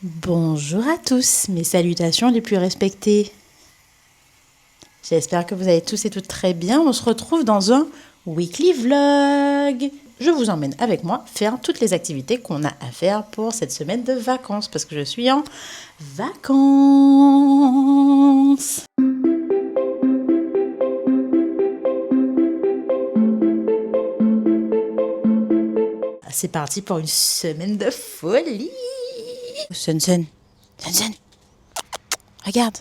Bonjour à tous, mes salutations les plus respectées. J'espère que vous allez tous et toutes très bien. On se retrouve dans un weekly vlog. Je vous emmène avec moi faire toutes les activités qu'on a à faire pour cette semaine de vacances parce que je suis en vacances. C'est parti pour une semaine de folie. Sun, regarde.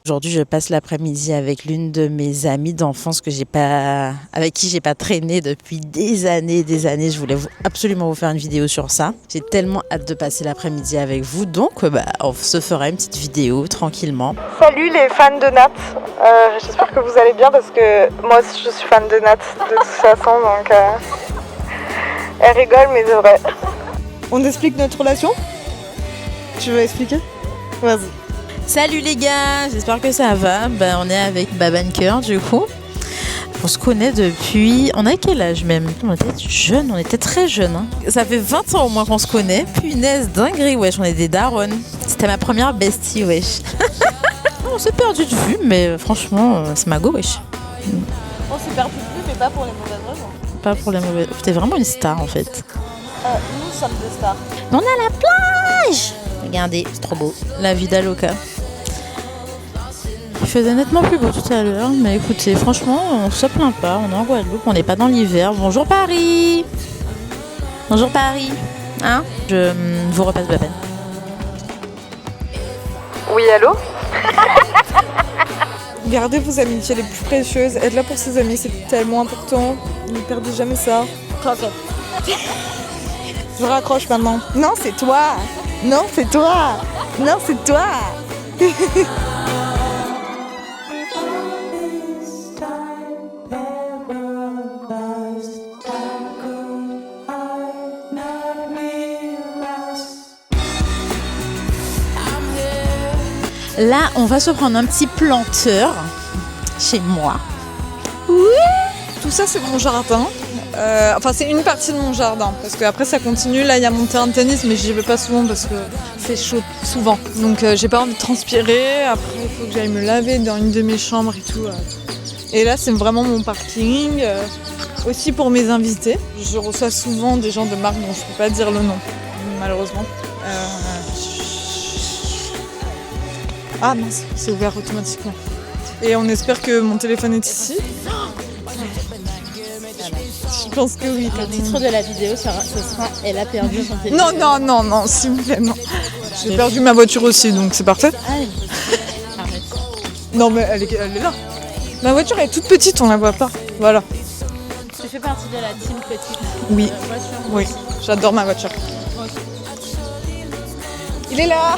Aujourd'hui, je passe l'après-midi avec l'une de mes amies d'enfance avec qui j'ai pas traîné depuis des années. Je voulais absolument vous faire une vidéo sur ça. J'ai tellement hâte de passer l'après-midi avec vous. Donc, on se fera une petite vidéo tranquillement. Salut les fans de Nat. J'espère que vous allez bien parce que moi aussi je suis fan de Nat de toute façon. Donc, elle rigole mais c'est vrai. On explique notre relation ? Tu veux expliquer ? Vas-y. Salut les gars, j'espère que ça va. On est avec Babanker du coup. On se connaît depuis... On a quel âge même ? On était jeunes, on était très jeunes. Hein. Ça fait 20 ans au moins qu'on se connaît. Punaise, dinguerie, wesh, on est des darons. C'était ma première bestie, wesh. On s'est perdu de vue, mais franchement, c'est ma go, wesh. On s'est perdu de vue mais pas pour les mauvaises raisons. Pas pour les mauvaises... T'es vraiment une star en fait. Nous sommes des stars. On est à la plage. Regardez, c'est trop beau. La vida loca. Il faisait nettement plus beau tout à l'heure, mais écoutez, franchement, on se plaint pas. On est en Guadeloupe, on n'est pas dans l'hiver. Bonjour Paris. Bonjour Paris. Hein ? Je vous repasse la peine. Oui, allô ? Gardez vos amitiés les plus précieuses. Être là pour ses amis, c'est tellement important. Ne perdez jamais ça. Je raccroche maintenant. Non, c'est toi. Non, c'est toi. Non, c'est toi. Là, on va se prendre un petit planteur chez moi. Oui. Tout ça, c'est mon jardin. C'est une partie de mon jardin. Parce qu'après, ça continue. Là, il y a mon terrain de tennis, mais j'y vais pas souvent parce que c'est chaud souvent. Donc, j'ai pas envie de transpirer. Après, il faut que j'aille me laver dans une de mes chambres et tout. Et là, c'est vraiment mon parking. Aussi pour mes invités. Je reçois souvent des gens de marques dont je peux pas dire le nom, malheureusement. Ah mince, c'est ouvert automatiquement. Et on espère que mon téléphone est ici. Je pense que oui. Le titre de la vidéo, ce sera « Elle a perdu son téléphone ». Non, s'il vous plaît, non. J'ai perdu ma voiture aussi, donc c'est parfait. Ah oui. Arrête. Non, mais elle est là. Ma voiture est toute petite, on la voit pas. Voilà. Tu fais partie de la team petite. Oui, Voiture, oui, aussi. j'adore ma voiture. Il est là.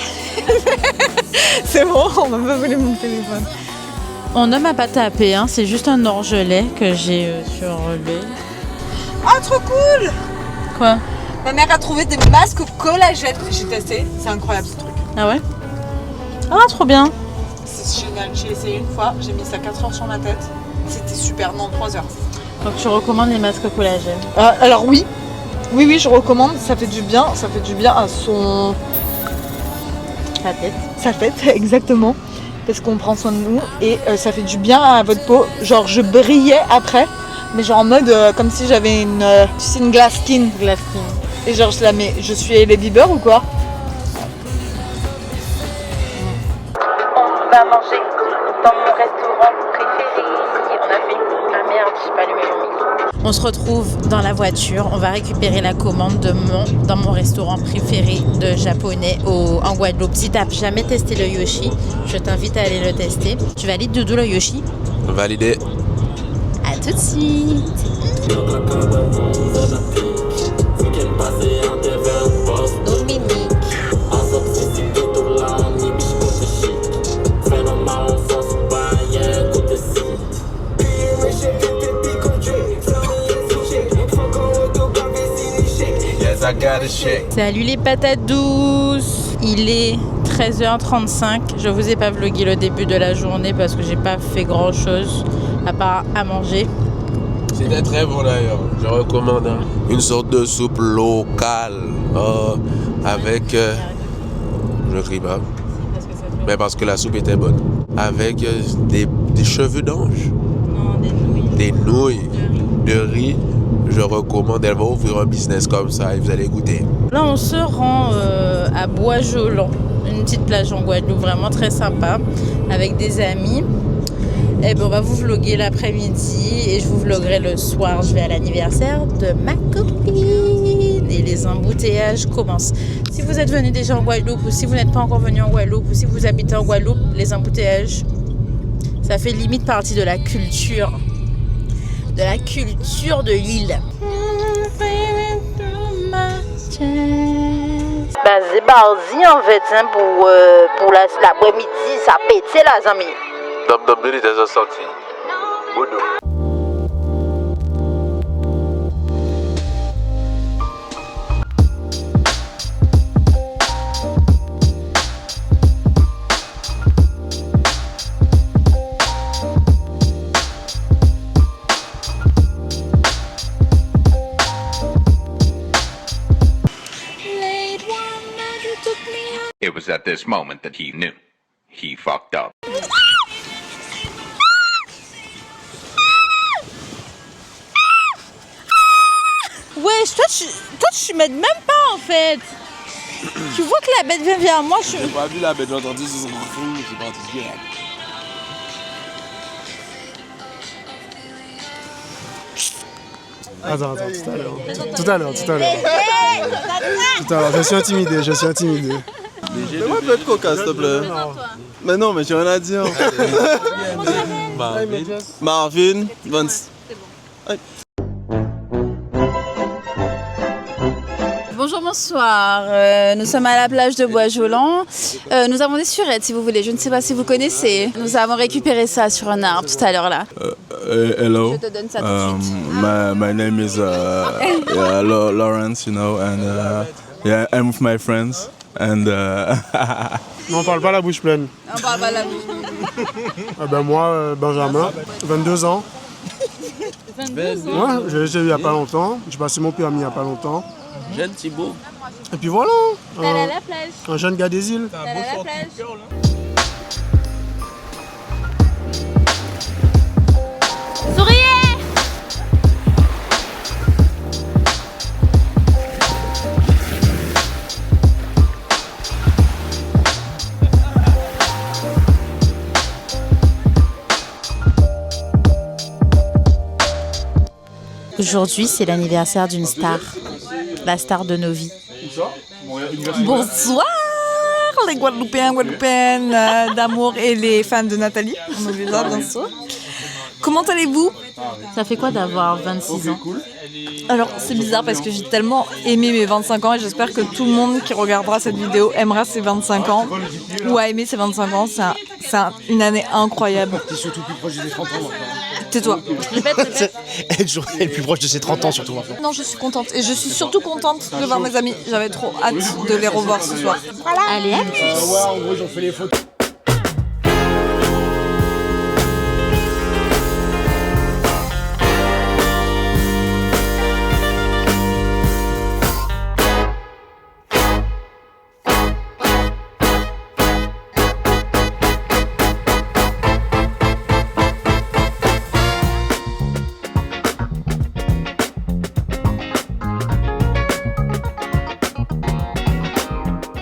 C'est bon, on m'a pas volé mon téléphone. On ne m'a pas tapé, hein. C'est juste un orgelet que j'ai sur le... Ah, trop cool. Quoi ? Ma mère a trouvé des masques au collagène. J'ai testé, c'est incroyable ce truc. Ah ouais ? Ah, trop bien. C'est génial, j'ai essayé une fois, j'ai mis ça 4 heures sur ma tête. C'était super, non, 3 heures. Donc tu recommandes les masques collagène ? Alors oui, je recommande, ça fait du bien à son... Sa tête, exactement. Parce qu'on prend soin de nous et ça fait du bien à votre peau. Genre je brillais après, mais genre en mode comme si j'avais une glass skin. Et genre je la mets, je suis Hailey Bieber ou quoi ? On va manger dans mon restaurant préféré. On a fait... Ah merde, j'ai pas allumé mon micro. On se retrouve dans la voiture. On va récupérer la commande dans mon restaurant préféré de japonais en Guadeloupe. Si t'as jamais testé le Yoshi, je t'invite à aller le tester. Tu valides Doudou le Yoshi ? Validé. À tout de suite. Dominique. Salut les patates douces. Il est 13h35. Je vous ai pas vlogué le début de la journée parce que j'ai pas fait grand chose à part à manger. C'était très bon d'ailleurs, je recommande. Une sorte de soupe locale avec... je crie pas. Mais parce que la soupe était bonne. Avec des cheveux d'ange. Non, des nouilles. Des nouilles de riz. Je recommande, elle va ouvrir un business comme ça et vous allez goûter. Là, on se rend à Bois-Jolan, une petite plage en Guadeloupe, vraiment très sympa, avec des amis. Et ben, on va vous vlogger l'après-midi et je vous vloggerai le soir. Je vais à l'anniversaire de ma copine et les embouteillages commencent. Si vous êtes venu déjà en Guadeloupe ou si vous n'êtes pas encore venu en Guadeloupe ou si vous habitez en Guadeloupe, les embouteillages, ça fait limite partie de la culture. De la culture de l'île. Ben c'est barzi en fait hein, pour l'après-midi, ça pète les amis. Dom Dom Billy, t'es sorti. Boudou. It was at this moment that he knew. He fucked up. Wesh, toi tu m'aides même pas en fait. Tu vois que la bête vient vers moi. J'ai pas vu la bête, j'ai entendu son fou, c'est parti direct. Attends, tout à l'heure. Je suis intimidé. Mais moi, peut être cocasse, s'il te plaît. Mais non, mais j'ai rien à dire. Marvin, Vance. Bonjour, bonsoir. Nous sommes à la plage de Bois-Jolan. Nous avons des surettes, si vous voulez. Je ne sais pas si vous connaissez. Nous avons récupéré ça sur un arbre tout à l'heure là. Hello. Je te donne ça tout de suite. My name is Lawrence, you know, and yeah, I'm with my friends. And Non, on parle pas la bouche pleine. On parle pas la bouche. Moi, Benjamin, 22 ans. Ouais, j'ai eu il y a pas longtemps. J'ai passé mon permis il y a pas longtemps. Jeune Thibaut. Et puis voilà. T'allais à la plage. Un jeune gars des îles. T'allais à la plage. Souriez. Aujourd'hui, c'est l'anniversaire d'une star, la star de nos vies. Bonsoir les Guadeloupéens, Guadeloupéennes d'amour et les fans de Nathalie. On oublie là, bien sûr. Comment allez-vous? Ça fait quoi d'avoir 26 ans? Alors c'est bizarre parce que j'ai tellement aimé mes 25 ans et j'espère que tout le monde qui regardera cette vidéo aimera ses 25 ans ou a aimé ses 25 ans. C'est une année incroyable. T'es surtout plus proche des 30 ans maintenant. Tais-toi. Elle est plus proche de ses 30 ans surtout maintenant. Non, je suis contente et je suis surtout contente de voir mes amis. J'avais trop hâte de les revoir ce soir. Allez, à plus. Ouais, en gros ils ont fait les photos.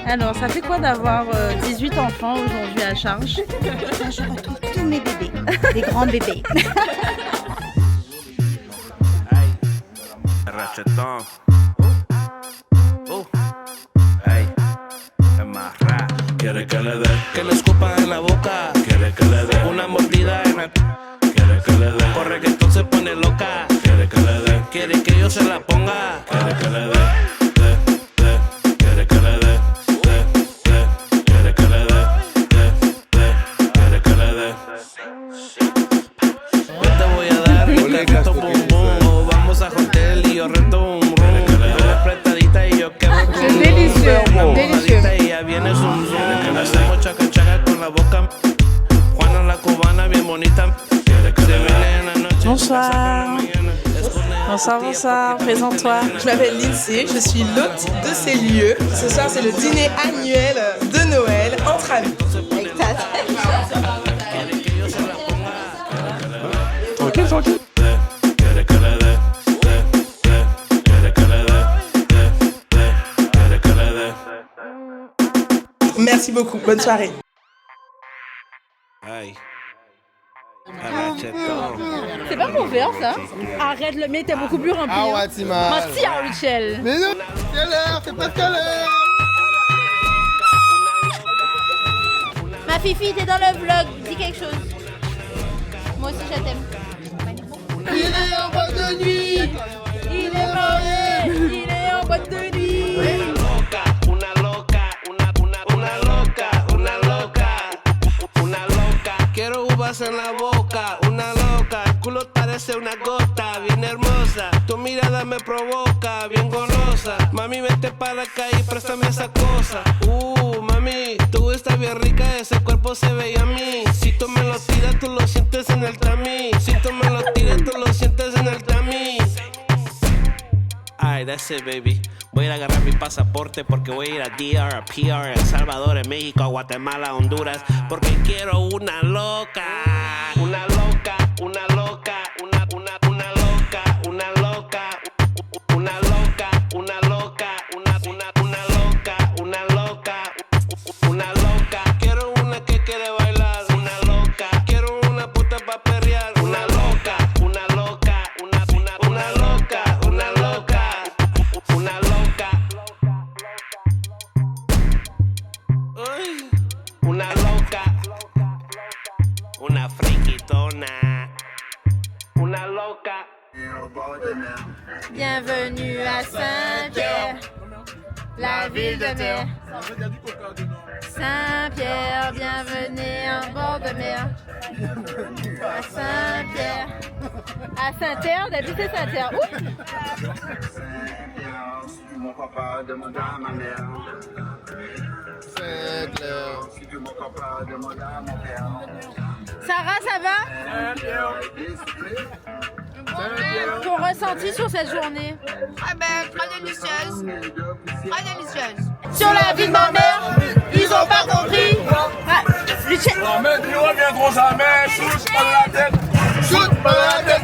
Alors, ça fait quoi d'avoir 18 enfants aujourd'hui à charge? Je retrouve tous mes bébés, des grands bébés. Rachetón. Ey, es más rap. Quiere que le escupa en la boca. Quiere que le dé una mordida en la. Quiere que le dé. Corre que entonces pone loca. Quiere que le dé. Quiere que yo se la ponga. Quiere que le dé. Quiere que le dé. Quiere que le dé. Quiere que le dé. Yo te voy a dar un carrito bum bum. O vamos a hotel y yo rento un room. Tú eres prestadita y yo quemo con Délicieux, délicieux. y ya viene zoom zoom. Hacemos chaca chaca con la boca. Juana la Bonsoir, présente-toi. Je m'appelle Lindsay, je suis l'hôte de ces lieux. Ce soir, c'est le dîner annuel de Noël entre amis. Avec ta Tranquille. Merci beaucoup, bonne soirée. C'est pas pour faire ça. Arrête, le mien était beaucoup plus rempli. Ah ouais, Tima. Merci à Richel. Mais non, c'est pas de l'heure. Ma fifi, t'es dans le vlog, dis quelque chose. Moi aussi, je t'aime. Il est en boîte de nuit. Il est marié. Il est en boîte de nuit. Quiero uvas en la boca, una loca, el culo parece una gota, bien hermosa, tu mirada me provoca, bien golosa, mami vete para acá y préstame esa cosa, mami, tú estás bien rica, ese cuerpo se ve a mí, si tú me lo tiras tú lo sientes en el tamiz, si tú me lo tiras tú lo sientes en el tamiz. Ay, that's it, baby. Voy a ir a agarrar mi pasaporte porque voy a ir a DR, a PR, a El Salvador, a México, a Guatemala, a Honduras, porque quiero una loca. Una loca, una loca, una loca, una loca, una loca, una loca, una loca, una loca. Quiero una que quiere bailar, una loca. Quiero una puta pa' perrear, una loca, una loca, una loca, una loca. Una loca, una loca, una friquitona, una loca. Bienvenue à Saint-Pierre, la ville de mer. Saint-Pierre, bienvenue en bord de mer. À Saint-Pierre. À Saint-Terre, d'habiter Saint-Terre. Mon papa demande à ma mère. C'est clair. Si mon papa demande à mon père. Sarah, ça va? Ton ressenti sur cette journée? Ah ben, très délicieuse. Très délicieuse. Sur la vie de ma mère, ils ont pas compris. Mais ils reviendront jamais. Shoot par la tête. Shoot par la tête.